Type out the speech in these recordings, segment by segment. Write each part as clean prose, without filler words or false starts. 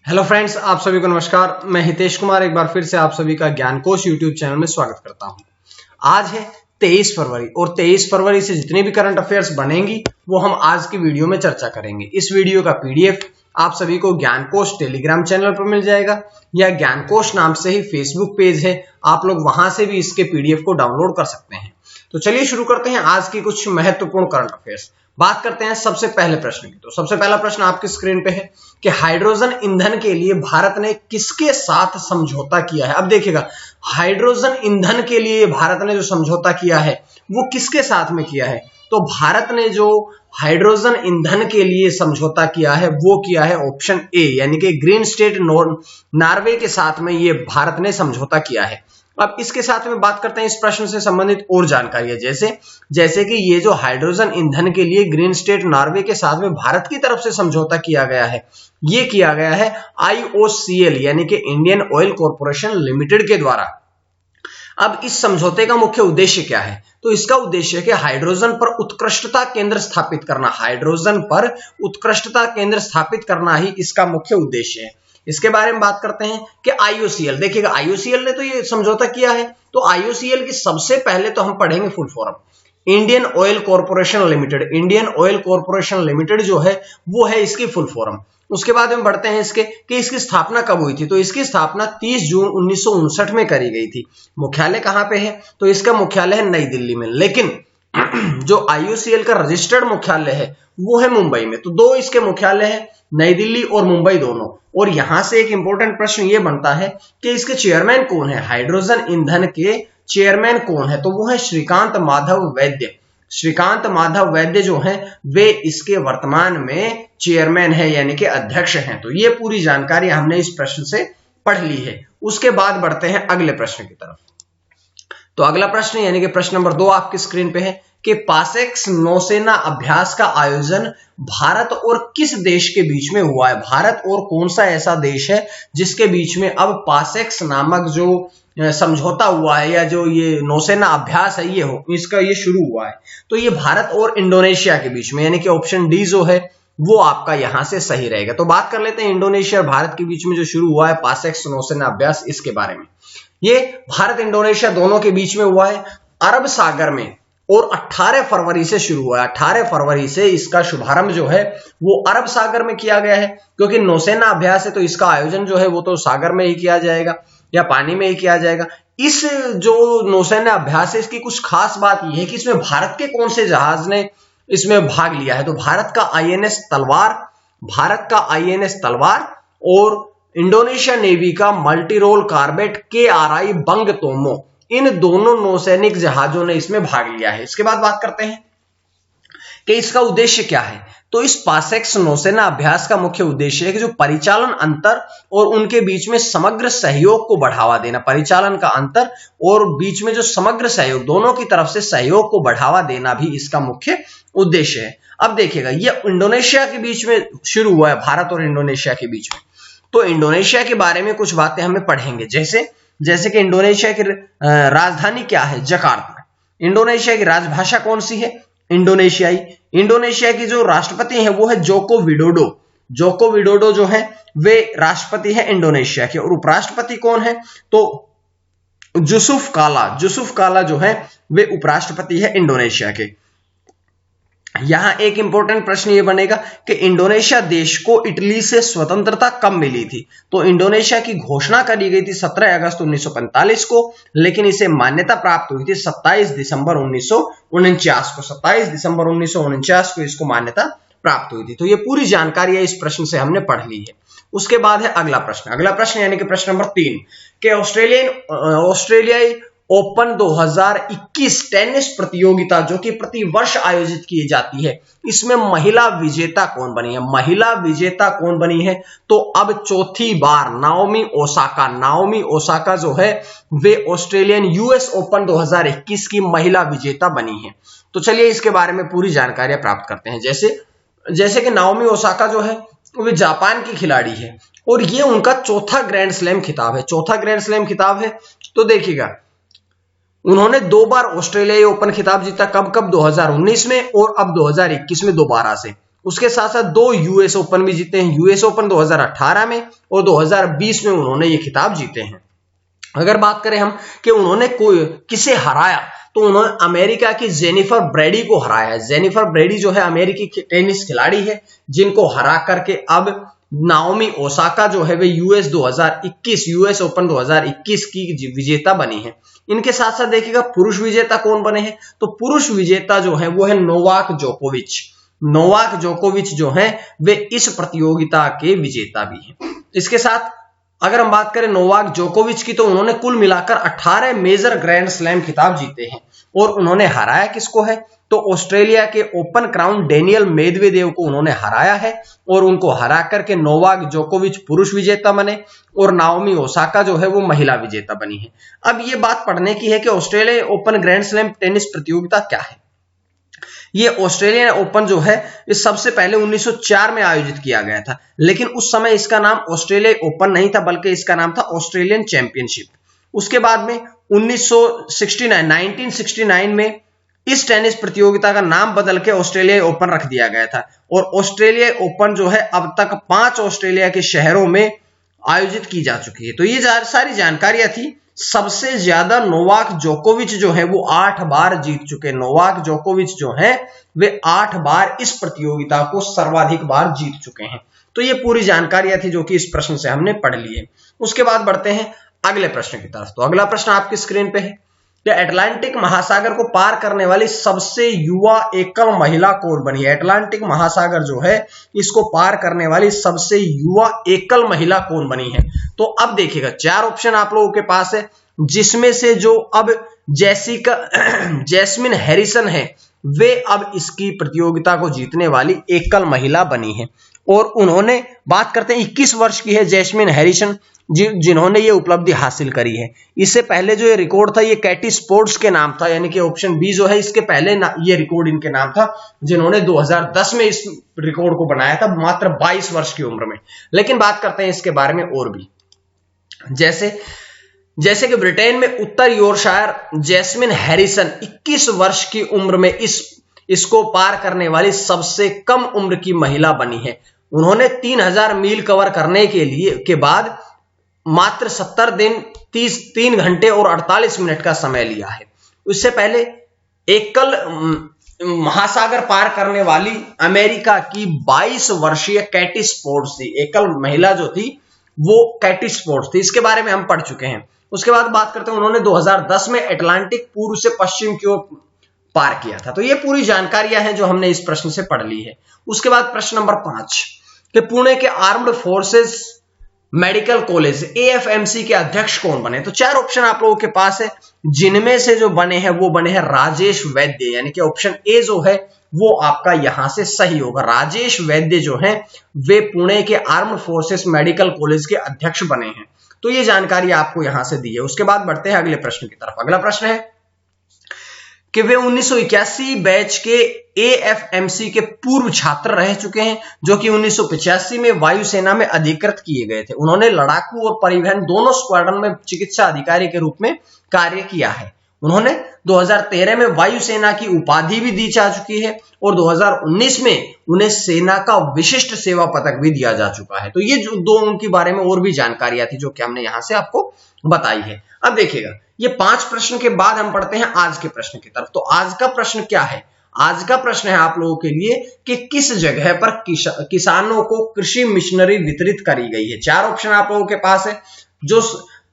Hello friends, आप सभी को नमस्कार। मैं हितेश कुमार एक बार फिर से आप सभी का ज्ञानकोश यूट्यूब चैनल में स्वागत करता हूं। आज है 23 फरवरी और 23 फरवरी से जितनी भी करंट अफेयर्स बनेंगी वो हम आज की वीडियो में चर्चा करेंगे। इस वीडियो का पीडीएफ आप सभी को ज्ञानकोश टेलीग्राम चैनल पर मिल जाएगा या ज्ञानकोश नाम से ही फेसबुक पेज है, आप लोग वहां से भी इसके पीडीएफ को डाउनलोड कर सकते हैं। तो चलिए शुरू करते हैं आज की कुछ महत्वपूर्ण करंट अफेयर्स। बात करते हैं सबसे पहले प्रश्न की। तो सबसे पहला प्रश्न आपकी स्क्रीन पे है कि हाइड्रोजन ईंधन के लिए भारत ने किसके साथ समझौता किया है। अब देखिएगा, हाइड्रोजन ईंधन के लिए भारत ने जो समझौता किया है वो किसके साथ में किया है। तो भारत ने जो हाइड्रोजन ईंधन के लिए समझौता किया है वो किया है ऑप्शन ए, यानी कि ग्रीन स्टेट नॉर्वे के साथ में ये भारत ने समझौता किया है। अब इसके साथ में बात करते हैं इस प्रश्न से संबंधित और जानकारी, जैसे कि ये जो हाइड्रोजन ईंधन के लिए ग्रीन स्टेट नॉर्वे के साथ में भारत की तरफ से समझौता किया गया है, ये किया गया है IOCL यानी कि इंडियन ऑयल कॉर्पोरेशन लिमिटेड के द्वारा। अब इस समझौते का मुख्य उद्देश्य क्या है। तो इसका उद्देश्य है कि हाइड्रोजन पर उत्कृष्टता केंद्र स्थापित करना, हाइड्रोजन पर उत्कृष्टता केंद्र स्थापित करना ही इसका मुख्य उद्देश्य है। इसके बारे में बात करते हैं कि IOCL, देखिएगा IOCL ने तो ये समझौता किया है, तो IOCL की सबसे पहले तो हम पढ़ेंगे full form, Indian oil corporation limited. Indian oil corporation limited जो है वो है इसकी फुल फॉर्म। उसके बाद हम बढ़ते हैं इसकी स्थापना कब हुई थी। तो इसकी स्थापना 30 जून 1959 में करी गई थी। मुख्यालय कहां पे है, तो इसका मुख्यालय है नई दिल्ली में, लेकिन जो IOCL का रजिस्टर्ड मुख्यालय है वो है मुंबई में। तो दो इसके मुख्यालय है, नई दिल्ली और मुंबई दोनों। और यहां से एक इंपॉर्टेंट प्रश्न ये बनता है कि इसके चेयरमैन कौन है, हाइड्रोजन ईंधन के चेयरमैन कौन है। तो वो है श्रीकांत माधव वैद्य। श्रीकांत माधव वैद्य जो हैं वे इसके वर्तमान में चेयरमैन है यानी कि अध्यक्ष हैं। तो ये पूरी जानकारी हमने इस प्रश्न से पढ़ ली है। उसके बाद बढ़ते हैं अगले प्रश्न की तरफ। तो अगला प्रश्न यानी कि प्रश्न नंबर 2 आपकी स्क्रीन पे है कि पासेक्स नौसेना अभ्यास का आयोजन भारत और किस देश के बीच में हुआ है। भारत और कौन सा ऐसा देश है जिसके बीच में अब पासेक्स नामक जो समझौता हुआ है या जो ये नौसेना अभ्यास है ये शुरू हुआ है। तो ये भारत और इंडोनेशिया के बीच में, यानी कि ऑप्शन डी जो है वो आपका यहां से सही रहेगा। तो बात कर लेते हैं इंडोनेशिया और भारत के बीच में जो शुरू हुआ है पासेक्स नौसेना अभ्यास, इसके बारे में। ये भारत इंडोनेशिया दोनों के बीच में हुआ है अरब सागर में और 18 फरवरी से शुरू हुआ है। 18 फरवरी से इसका शुभारंभ जो है वो अरब सागर में किया गया है, क्योंकि नौसेना अभ्यास है तो इसका आयोजन जो है वो तो सागर में ही किया जाएगा या पानी में ही किया जाएगा। इस जो नौसेना अभ्यास है इसकी कुछ खास बात यह है कि इसमें भारत के कौन से जहाज ने इसमें भाग लिया है। तो भारत का INS तलवार और इंडोनेशिया नेवी का मल्टीरोल कार्बेट KRI बंगतोमो, इन दोनों नौसैनिक जहाजों ने इसमें भाग लिया है। इसके बाद बात करते हैं कि इसका उद्देश्य क्या है। तो इस पासेक्स नौसेना अभ्यास का मुख्य उद्देश्य है कि जो परिचालन अंतर और उनके बीच में समग्र सहयोग को बढ़ावा देना, परिचालन का अंतर और बीच में जो समग्र सहयोग, दोनों की तरफ से सहयोग को बढ़ावा देना भी इसका मुख्य उद्देश्य है। अब देखिएगा, ये इंडोनेशिया के बीच में शुरू हुआ है, भारत और इंडोनेशिया के बीच में। तो इंडोनेशिया के बारे में कुछ बातें हमें पढ़ेंगे, जैसे कि इंडोनेशिया की राजधानी क्या है, जकार्ता। इंडोनेशिया की राजभाषा कौन सी है, इंडोनेशियाई। इंडोनेशिया की जो राष्ट्रपति है वो है जोको विडोडो जो है वे राष्ट्रपति है इंडोनेशिया के। और उपराष्ट्रपति कौन है, तो यूसुफ काला जो है वे उपराष्ट्रपति है इंडोनेशिया के। यहां एक इंपॉर्टेंट प्रश्न ये बनेगा कि इंडोनेशिया देश को इटली से स्वतंत्रता कब मिली थी। तो इंडोनेशिया की घोषणा करी गई थी 17 अगस्त 1945 को, लेकिन इसे मान्यता प्राप्त हुई थी 27 दिसंबर 1949 को। 27 दिसंबर 1949 को इसको मान्यता प्राप्त हुई थी। तो ये पूरी जानकारी है इस प्रश्न से हमने पढ़ ली है। उसके बाद है अगला प्रश्न यानी कि प्रश्न नंबर 3 के ऑस्ट्रेलियाई ओपन 2021 टेनिस प्रतियोगिता जो कि प्रति वर्ष आयोजित की जाती है, इसमें महिला विजेता कौन बनी है। तो अब चौथी बार नाओमी ओसाका जो है वे ऑस्ट्रेलियन US ओपन 2021 की महिला विजेता बनी है। तो चलिए इसके बारे में पूरी जानकारियां प्राप्त करते हैं। जैसे कि नाओमी ओसाका जो है वे जापान की खिलाड़ी है और ये उनका चौथा ग्रैंड स्लैम खिताब है। तो देखिएगा, उन्होंने 2 बार ऑस्ट्रेलियाई ओपन खिताब जीता, कब 2019 में और अब 2021 में दोबारा से। उसके साथ साथ 2 यूएस ओपन भी जीते हैं, यूएस ओपन 2018 में और 2020 में उन्होंने ये खिताब जीते हैं। अगर बात करें हम कि उन्होंने किसे हराया, तो उन्होंने अमेरिका की जेनिफर ब्रैडी को हराया है। जेनिफर ब्रैडी जो है अमेरिकी टेनिस खिलाड़ी है, जिनको हरा करके अब नाओमी ओसाका जो है वे यूएस ओपन 2021 की विजेता बनी है। इनके साथ साथ देखिएगा पुरुष विजेता कौन बने हैं, तो पुरुष विजेता जो है वो है नोवाक जोकोविच। नोवाक जोकोविच जो है वे इस प्रतियोगिता के विजेता भी हैं। इसके साथ अगर हम बात करें नोवाक जोकोविच की, तो उन्होंने कुल मिलाकर 18 मेजर ग्रैंड स्लैम खिताब जीते हैं और उन्होंने हराया किसको है, तो ऑस्ट्रेलिया के ओपन क्राउन डेनियल मेदवेदेव को उन्होंने हराया है और उनको हरा करके नोवाक जोकोविच पुरुष विजेता बने और नाओमी ओसाका जो है वो महिला विजेता बनी है। अब ये बात पढ़ने की है कि Australia open grand slam tennis प्रतियोगिता क्या है। ये ऑस्ट्रेलियन ओपन जो है ये सबसे पहले 1904 में आयोजित किया गया था, लेकिन उस समय इसका नाम ऑस्ट्रेलिया ओपन नहीं था बल्कि इसका नाम था ऑस्ट्रेलियन चैंपियनशिप। उसके बाद में 1969 में इस टेनिस प्रतियोगिता का नाम बदल के ऑस्ट्रेलिया ओपन रख दिया गया था और ऑस्ट्रेलिया ओपन जो है अब तक 5 ऑस्ट्रेलिया के शहरों में आयोजित की जा चुकी है। तो ये सारी जानकारियां थी। सबसे ज्यादा नोवाक जोकोविच जो है वो 8 बार जीत चुके। नोवाक जोकोविच जो है वे 8 बार इस प्रतियोगिता को सर्वाधिक बार जीत चुके हैं। तो ये पूरी जानकारियां थी जो कि इस प्रश्न से हमने पढ़ ली है। उसके बाद बढ़ते हैं अगले प्रश्न की तरफ। तो अगला प्रश्न आपकी स्क्रीन पे है कि अटलांटिक महासागर को पार करने वाली सबसे युवा एकल महिला कौन बनी है। अटलांटिक महासागर जो है इसको पार करने वाली सबसे युवा एकल महिला कौन बनी है। तो अब देखिएगा 4 ऑप्शन आप लोगों के पास है, जिसमें से जो अब जैस्मिन हैरिसन है वे अब इसकी प्रतियोगिता को जीतने वाली एकल महिला बनी है और उन्होंने बात करते हैं 21 वर्ष की है जैस्मिन हैरिसन जिन्होंने ये उपलब्धि हासिल करी है। इससे पहले जो ये रिकॉर्ड था ये कैटी स्पोर्ट्स के नाम था, यानी कि ऑप्शन बी जो है इसके पहले ये रिकॉर्ड इनके नाम था, जिन्होंने 2010 में इस रिकॉर्ड को बनाया था मात्र 22 वर्ष की उम्र में। लेकिन बात करते हैं इसके बारे में और भी, जैसे कि ब्रिटेन में उत्तर यॉर्कशायर जैस्मिन हैरिसन 21 वर्ष की उम्र में इसको पार करने वाली सबसे कम उम्र की महिला बनी है। उन्होंने 3000 मील कवर करने के बाद मात्र 70 दिन 3 घंटे और 48 मिनट का समय लिया है। उससे पहले एकल महासागर पार करने वाली अमेरिका की 22 वर्षीय कैटी स्पोर्ट्स थी। एकल महिला जो थी वो कैटी स्पोर्ट्स थी, इसके बारे में हम पढ़ चुके हैं। उसके बाद बात करते हैं उन्होंने 2010 में अटलांटिक पूर्व से पश्चिम की ओर पार किया था। तो ये पूरी जानकारियां हैं जो हमने इस प्रश्न से पढ़ ली है। उसके बाद प्रश्न नंबर 5 कि पुणे के armed forces medical college AFMC के अध्यक्ष कौन बने। तो 4 ऑप्शन आप लोगों के पास है, जिनमें से जो बने हैं वो बने हैं राजेश वैद्य, यानी कि ऑप्शन ए जो है वो आपका यहां से सही होगा। राजेश वैद्य जो है वे पुणे के आर्म्ड फोर्सेस मेडिकल कॉलेज के अध्यक्ष बने हैं। तो ये जानकारी आपको यहां से दी है। उसके बाद बढ़ते हैं अगले प्रश्न की तरफ। अगला प्रश्न है कि वे 1981 बैच के AFMC के पूर्व छात्र रह चुके हैं, जो कि 1985 में वायुसेना में अधिकृत किए गए थे। उन्होंने लड़ाकू और परिवहन दोनों स्क्वाड्रन में चिकित्सा अधिकारी के रूप में कार्य किया है। उन्होंने 2013 में वायुसेना की उपाधि भी दी जा चुकी है और 2019 में उन्हें सेना का विशिष्ट सेवा पदक भी दिया जा चुका है। तो ये जो 2 उनके बारे में और भी जानकारियां थी जो कि हमने यहां से आपको बताई है। अब देखिएगा ये 5 प्रश्न के बाद हम पढ़ते हैं आज के प्रश्न की तरफ। तो आज का प्रश्न क्या है? आज का प्रश्न है आप लोगों के लिए कि किस जगह पर किसानों को कृषि मिशनरी वितरित करी गई है। 4 ऑप्शन आप लोगों के पास है। जो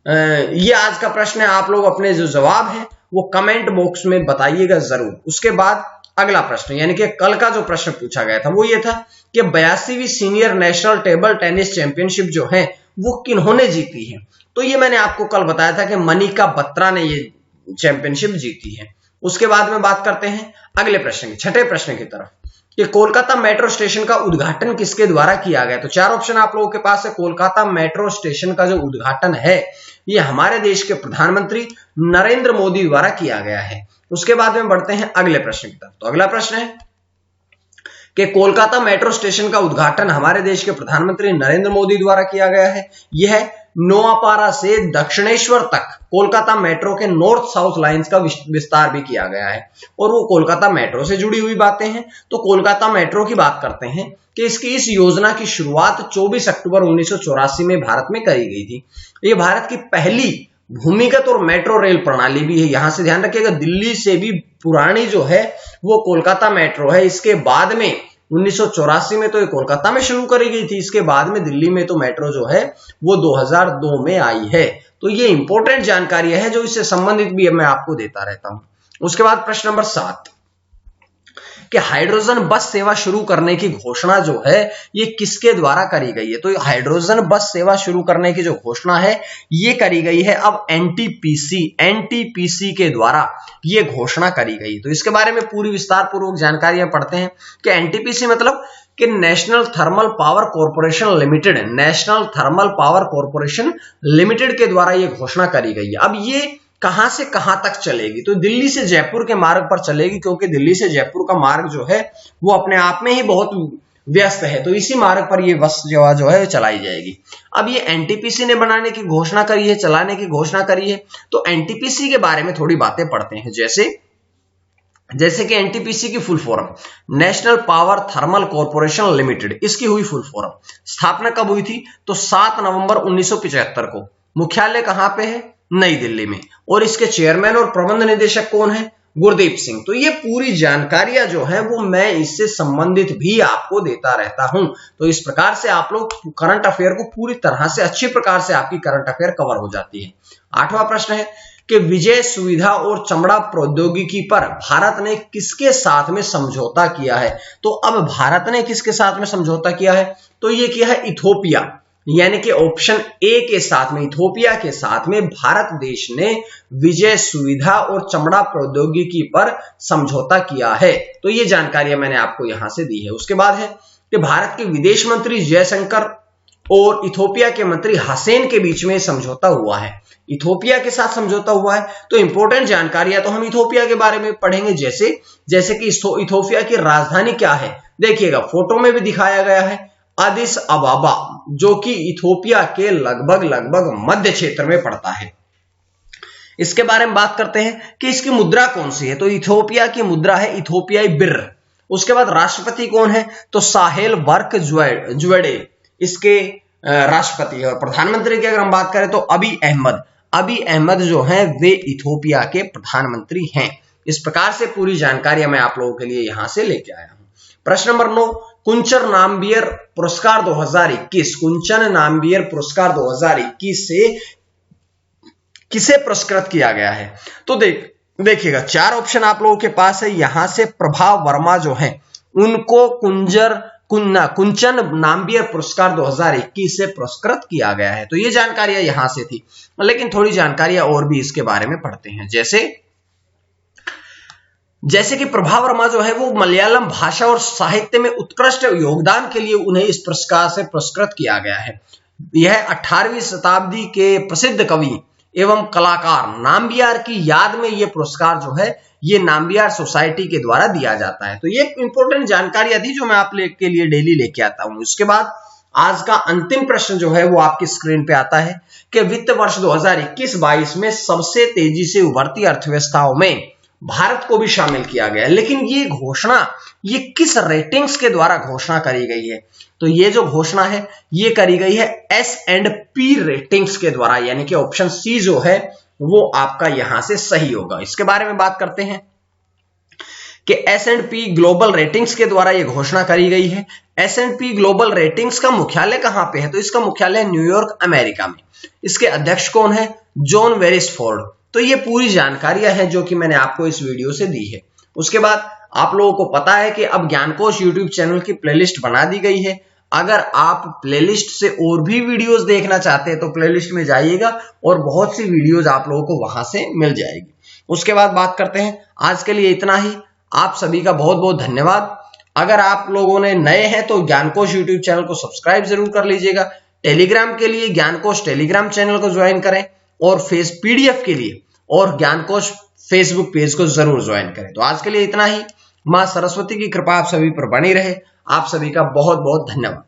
ये आज का प्रश्न है, आप लोग अपने जो जवाब है वो कमेंट बॉक्स में बताइएगा जरूर। उसके बाद अगला प्रश्न यानी कि कल का जो प्रश्न पूछा गया था वो ये था कि 82वीं senior national table tennis championship जो है वो किन्होंने जीती है। तो ये मैंने आपको कल बताया था कि मनिका बत्रा ने ये चैंपियनशिप जीती है। उसके बाद में बात करते हैं अगले प्रश्न की, 6ठे प्रश्न की तरफ कि कोलकाता मेट्रो स्टेशन का उद्घाटन किसके द्वारा किया गया। तो 4 ऑप्शन आप लोगों के पास है। कोलकाता मेट्रो स्टेशन का जो उद्घाटन है ये हमारे देश के प्रधानमंत्री नरेंद्र मोदी द्वारा किया गया है। उसके बाद में बढ़ते हैं अगले प्रश्न की तरफ। तो अगला प्रश्न है कि कोलकाता मेट्रो स्टेशन का उद्घाटन हमारे देश के प्रधानमंत्री नरेंद्र मोदी द्वारा किया गया है। यह नोआपाड़ा से दक्षिणेश्वर तक कोलकाता मेट्रो के नॉर्थ साउथ लाइंस का विस्तार भी किया गया है और वो कोलकाता मेट्रो से जुड़ी हुई बातें हैं। तो कोलकाता मेट्रो की बात करते हैं कि इसकी इस योजना की शुरुआत 24 अक्टूबर 1984 में भारत में करी गई थी। ये भारत की पहली भूमिगत और मेट्रो रेल प्रणाली भी है। यहां से ध्यान रखिएगा, दिल्ली से भी पुरानी जो है वो कोलकाता मेट्रो है। इसके बाद में 1984 में तो ये कोलकाता में शुरू करी गई थी, इसके बाद में दिल्ली में तो मेट्रो जो है वो 2002 में आई है। तो ये इंपॉर्टेंट जानकारी है जो इससे संबंधित भी मैं आपको देता रहता हूं। उसके बाद प्रश्न नंबर 7 कि हाइड्रोजन बस सेवा शुरू करने की घोषणा जो है ये किसके द्वारा करी गई है। तो हाइड्रोजन बस सेवा शुरू करने की जो घोषणा है ये करी गई है अब एनटीपीसी के द्वारा ये घोषणा करी गई। तो इसके बारे में पूरी विस्तार पूर्वक जानकारियां पढ़ते हैं कि एनटीपीसी मतलब कि national thermal power corporation limited, national thermal power corporation limited के द्वारा ये घोषणा करी गई है। अब ये कहां से कहां तक चलेगी, तो दिल्ली से जयपुर के मार्ग पर चलेगी, क्योंकि दिल्ली से जयपुर का मार्ग जो है वो अपने आप में ही बहुत व्यस्त है। तो इसी मार्ग पर ये बस जो है चलाई जाएगी। अब ये एनटीपीसी ने बनाने की घोषणा करी है, चलाने की घोषणा करी है। तो एनटीपीसी के बारे में थोड़ी बातें पढ़ते हैं। जैसे कि एनटीपीसी की full form national power thermal corporation limited, इसकी हुई फुल फॉर्म। स्थापना कब हुई थी, तो 7 नवंबर 1975 को। मुख्यालय कहां पे है, नई दिल्ली में। और इसके चेयरमैन और प्रबंध निदेशक कौन है, गुरदीप सिंह। तो ये पूरी जानकारियां जो है वो मैं इससे संबंधित भी आपको देता रहता हूं। तो इस प्रकार से आप लोग करंट अफेयर को पूरी तरह से अच्छी प्रकार से आपकी करंट अफेयर कवर हो जाती है। 8वां प्रश्न है कि विजय सुविधा और चमड़ा प्रौद्योगिकी पर भारत ने किसके साथ में समझौता किया है। तो अब भारत ने किसके साथ में समझौता किया है, तो ये किया है इथोपिया, यानी कि ऑप्शन ए के साथ में, इथोपिया के साथ में भारत देश ने विजय सुविधा और चमड़ा प्रौद्योगिकी पर समझौता किया है। तो ये जानकारियां मैंने आपको यहां से दी है। उसके बाद है कि भारत के विदेश मंत्री जयशंकर और इथोपिया के मंत्री हसैन के बीच में समझौता हुआ है। इथोपिया के साथ समझौता हुआ है। तो इंपॉर्टेंट जानकारियां तो हम इथोपिया के बारे में पढ़ेंगे। जैसे कि इथोपिया की राजधानी क्या है, देखिएगा फोटो में भी दिखाया गया है, अदिस अबाबा, जो कि इथोपिया के लगभग मध्य क्षेत्र में पड़ता है। इसके बारे में बात करते हैं कि इसकी मुद्रा कौन सी है, तो इथोपिया की मुद्रा है इथोपियाई बिर। उसके बाद राष्ट्रपति कौन है, तो साहेल वर्क जुवेडे इसके राष्ट्रपति है। और प्रधानमंत्री की अगर हम बात करें तो अबी अहमद जो हैं वे इथोपिया के प्रधानमंत्री हैं। इस प्रकार से पूरी जानकारियां मैं आप लोगों के लिए यहां से लेके आया हूं। प्रश्न नंबर 9 कुंचन नामबियर पुरस्कार 2021, कुंचन नामबियर पुरस्कार 2021 से किसे पुरस्कृत किया गया है। तो देखिएगा 4 ऑप्शन आप लोगों के पास है। यहां से प्रभाव वर्मा जो है उनको कुंचन नामबियर पुरस्कार 2021 से पुरस्कृत किया गया है। तो ये जानकारियां यहां से थी, लेकिन थोड़ी जानकारियां और भी इसके बारे में पढ़ते हैं। जैसे कि प्रभाव वर्मा जो है वो मलयालम भाषा और साहित्य में उत्कृष्ट योगदान के लिए उन्हें इस पुरस्कार से पुरस्कृत किया गया है। यह 18वीं शताब्दी के प्रसिद्ध कवि एवं कलाकार नाम्बियार की याद में यह पुरस्कार जो है ये नाम्बियार सोसाइटी के द्वारा दिया जाता है। तो ये इंपॉर्टेंट जानकारियां थी जो मैं आप के लिए डेली लेके आता हूं। उसके बाद आज का अंतिम प्रश्न जो है वो आपकी स्क्रीन पे आता है कि वित्त वर्ष 2021-22 में सबसे तेजी से उभरती अर्थव्यवस्थाओं में भारत को भी शामिल किया गया है। लेकिन ये घोषणा ये किस रेटिंग्स के द्वारा घोषणा करी गई है, तो ये जो घोषणा है ये करी गई है S&P रेटिंग्स के द्वारा, यानी कि ऑप्शन सी जो है वो आपका यहां से सही होगा। इसके बारे में बात करते हैं कि S&P ग्लोबल रेटिंग्स के द्वारा यह घोषणा करी गई है। S&P ग्लोबल रेटिंग्स का मुख्यालय कहां पे है, तो इसका मुख्यालय न्यूयॉर्क अमेरिका में। इसके अध्यक्ष कौन है, जॉन वेरिसफोर्ड। तो ये पूरी जानकारियां हैं जो कि मैंने आपको इस वीडियो से दी है। उसके बाद आप लोगों को पता है कि अब ज्ञानकोश यूट्यूब चैनल की प्लेलिस्ट बना दी गई है। अगर आप प्लेलिस्ट से और भी वीडियोस देखना चाहते हैं तो प्लेलिस्ट में जाइएगा और बहुत सी वीडियोस आप लोगों को वहां से मिल जाएगी। उसके बाद बात करते हैं, आज के लिए इतना ही। आप सभी का बहुत बहुत धन्यवाद। अगर आप लोगों ने नए हैं तो ज्ञानकोश यूट्यूब चैनल को सब्सक्राइब जरूर कर लीजिएगा। टेलीग्राम के लिए ज्ञानकोश टेलीग्राम चैनल को ज्वाइन करें और PDF के लिए और ज्ञानकोश फेसबुक पेज को जरूर ज्वाइन करें। तो आज के लिए इतना ही। मां सरस्वती की कृपा आप सभी पर बनी रहे। आप सभी का बहुत बहुत धन्यवाद।